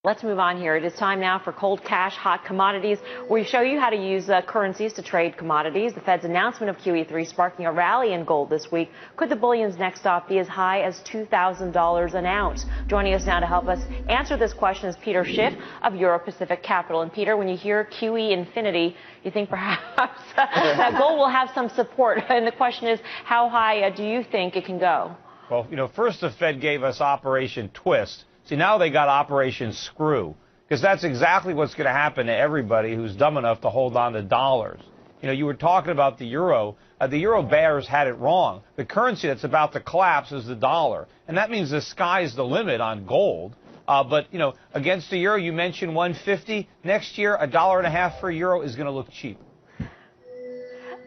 Let's move on here. It is time now for Cold Cash, Hot Commodities, where we show you how to use currencies to trade commodities. The Fed's announcement of QE3 sparking a rally in gold this week. Could the bullion's next stop be as high as $2,000 an ounce? Joining us now to help us answer this question is Peter Schiff of Euro Pacific Capital. And Peter, when you hear QE infinity, you think perhaps that gold will have some support. And the question is, how high do you think it can go? Well, first the Fed gave us Operation Twist. See, now they got Operation Screw, because that's exactly what's going to happen to everybody who's dumb enough to hold on to dollars. You were talking about the euro. The euro bears had it wrong. The currency that's about to collapse is the dollar, and that means the sky's the limit on gold. But, against the euro, you mentioned 150. Next year, $1.50 for a euro is going to look cheap.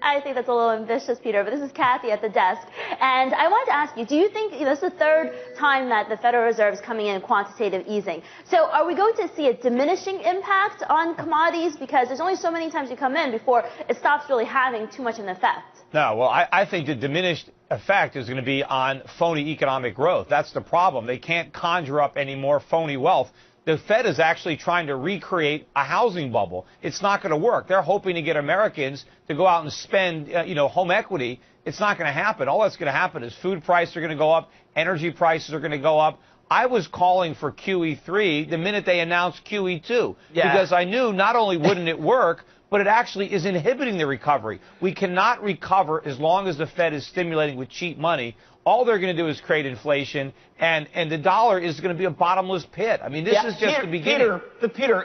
I think that's a little ambitious, Peter, but this is Kathy at the desk. And I wanted to ask you, do you think this is the third time that the Federal Reserve is coming in quantitative easing? So are we going to see a diminishing impact on commodities? Because there's only so many times you come in before it stops really having too much an effect. No, well, I think the diminished effect is going to be on phony economic growth. That's the problem. They can't conjure up any more phony wealth. The Fed is actually trying to recreate a housing bubble. It's not going to work. They're hoping to get Americans to go out and spend, home equity. It's not going to happen. All that's going to happen is food prices are going to go up, energy prices are going to go up. I was calling for QE3 the minute they announced QE2 because I knew not only wouldn't it work, but it actually is inhibiting the recovery. We cannot recover as long as the Fed is stimulating with cheap money. All they're going to do is create inflation, and the dollar is going to be a bottomless pit. I mean, this is just the beginning. Peter,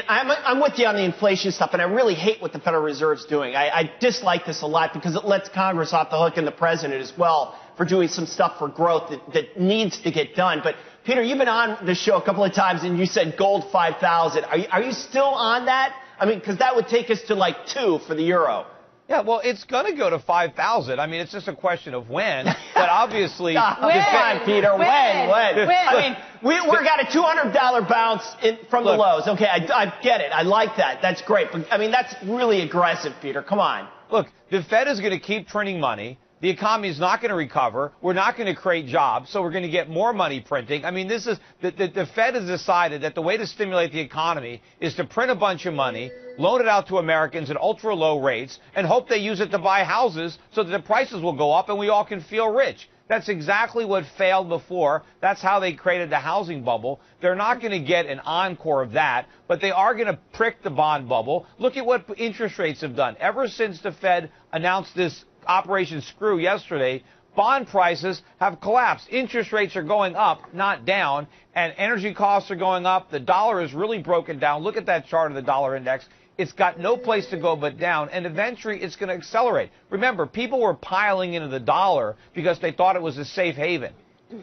I'm with you on the inflation stuff, and I really hate what the Federal Reserve's doing. I dislike this a lot because it lets Congress off the hook and the president as well for doing some stuff for growth that needs to get done. But, Peter, you've been on the show a couple of times, and you said gold 5,000. Are you still on that? I mean, because that would take us to like 2 for the euro. Yeah, well, it's going to go to 5,000. I mean, it's just a question of when. But obviously, Come on, Peter. When? I mean, we're got a $200 bounce from the lows. Okay, I get it. I like that. That's great. But I mean, that's really aggressive, Peter. Come on. Look, the Fed is going to keep printing money. The economy is not going to recover. We're not going to create jobs, so we're going to get more money printing. I mean, this is the Fed has decided that the way to stimulate the economy is to print a bunch of money, loan it out to Americans at ultra low rates, and hope they use it to buy houses so that the prices will go up and we all can feel rich. That's exactly what failed before. That's how they created the housing bubble. They're not going to get an encore of that, but they are going to prick the bond bubble. Look at what interest rates have done. Ever since the Fed announced this Operation Screw yesterday, bond prices have collapsed. Interest rates are going up, not down, and energy costs are going up. The dollar is really broken down. Look at that chart of the dollar index. It's got no place to go but down, and eventually it's going to accelerate. Remember, people were piling into the dollar because they thought it was a safe haven.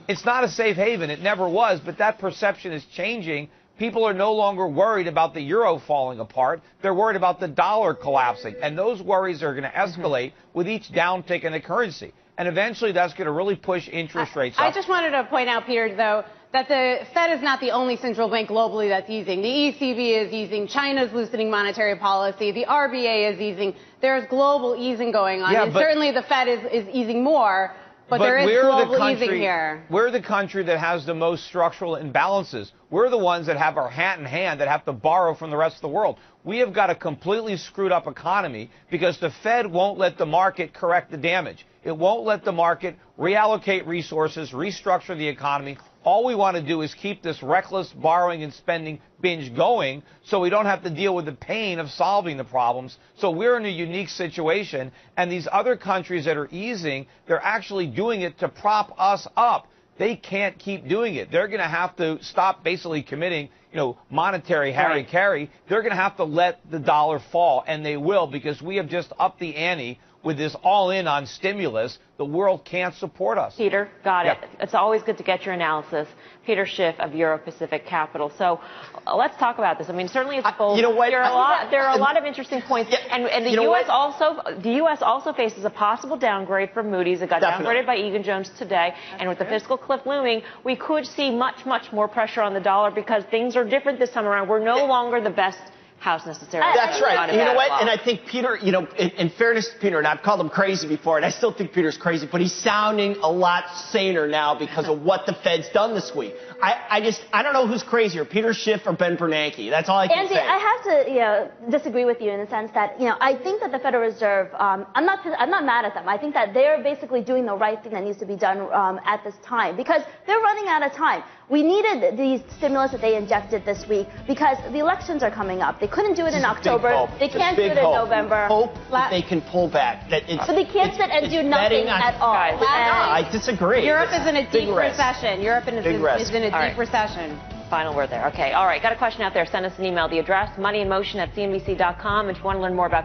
It's not a safe haven. It never was, but that perception is changing. People are no longer worried about the euro falling apart. They're worried about the dollar collapsing. And those worries are going to escalate with each downtick in the currency. And eventually that's going to really push interest rates up. I just wanted to point out, Peter, though, that the Fed is not the only central bank globally that's easing. The ECB is easing. China's loosening monetary policy. The RBA is easing. There's global easing going on. And certainly the Fed is easing more. But there is global easing here. We're the country that has the most structural imbalances. We're the ones that have our hat in hand that have to borrow from the rest of the world. We have got a completely screwed up economy because the Fed won't let the market correct the damage. It won't let the market reallocate resources, restructure the economy. All we want to do is keep this reckless borrowing and spending binge going so we don't have to deal with the pain of solving the problems. So we're in a unique situation, and these other countries that are easing, they're actually doing it to prop us up. They can't keep doing it. They're going to have to stop basically committing, monetary carry. They're going to have to let the dollar fall, and they will, because we have just upped the ante with this all-in on stimulus. The world can't support us. Peter, got it. It's always good to get your analysis. Peter Schiff of Euro Pacific Capital. So let's talk about this. I mean, certainly it's both. You know what? There are a lot of interesting points. And the U.S. also faces a possible downgrade from Moody's. It got downgraded by Egan-Jones today. And with the fiscal cliff looming, we could see much, much more pressure on the dollar because things are different this time around. We're no longer the best House necessarily. That's right. You know what? Well. And I think Peter, in fairness to Peter, and I've called him crazy before, and I still think Peter's crazy, but he's sounding a lot saner now because of what the Fed's done this week. I don't know who's crazier, Peter Schiff or Ben Bernanke. That's all I can Andy, say. I have to disagree with you in the sense that I think that the Federal Reserve, I'm not mad at them. I think that they're basically doing the right thing that needs to be done at this time because they're running out of time. We needed the stimulus that they injected this week because the elections are coming up. They couldn't do it in October. They can't do it in November. Hope that they can pull back. But they can't sit and do nothing at all. I disagree. Europe is in a deep recession. Europe is in a deep recession. Final word there. Okay. All right. Got a question out there. Send us an email. The address, moneyinmotion@cnbc.com. If you want to learn more about